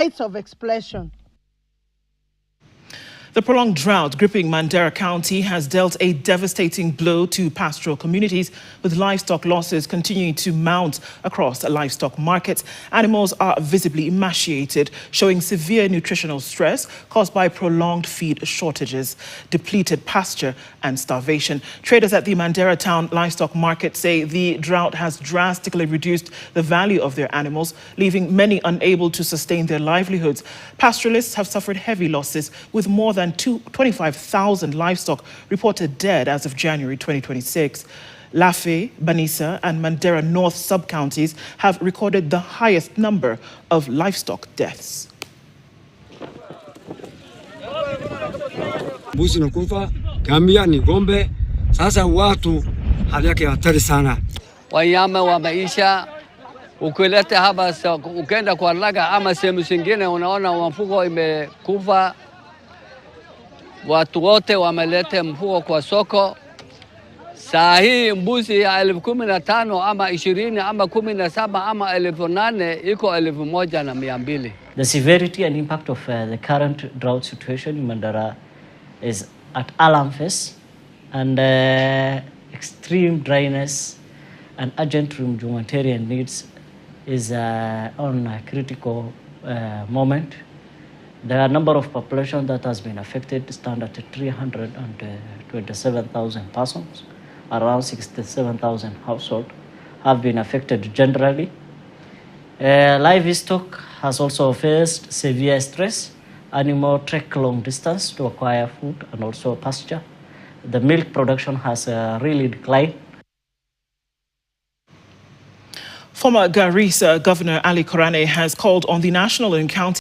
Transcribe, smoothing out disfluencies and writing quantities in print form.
rights of expression. The prolonged drought gripping Mandera County has dealt a devastating blow to pastoral communities, with livestock losses continuing to mount across livestock markets. Animals are visibly emaciated, showing severe nutritional stress caused by prolonged feed shortages, depleted pasture and starvation. Traders at the Mandera Town livestock market say the drought has drastically reduced the value of their animals, leaving many unable to sustain their livelihoods. Pastoralists have suffered heavy losses, with more than 25,000 livestock reported dead as of January 2026. Lafey, Banisa and Mandera North sub-counties have recorded the highest number of livestock deaths. Mbuzi nakufa, ngamia ni ng'ombe, sasa watu hali yake hatari sana. Wanyama wameisha, ukileta hapa ukenda kwa laga ama sehemu zingine unaona mfugo imekufa. Watu wote wameleta mfugo kwa soko. Saa hii mbuzi ya 15,000 ama 20 ama 17 ama 8,000 iko 1,200. The severity and impact of the current drought situation in Mandera is at alarm phase, and extreme dryness and urgent humanitarian needs is on a critical moment. The number of population that has been affected stand at 327,000 persons. Around 67,000 households have been affected generally. Livestock has also faced severe stress. Animals trek long distance to acquire food and also pasture. The milk production has really declined. Former Garissa Governor Ali Korane has called on the national and county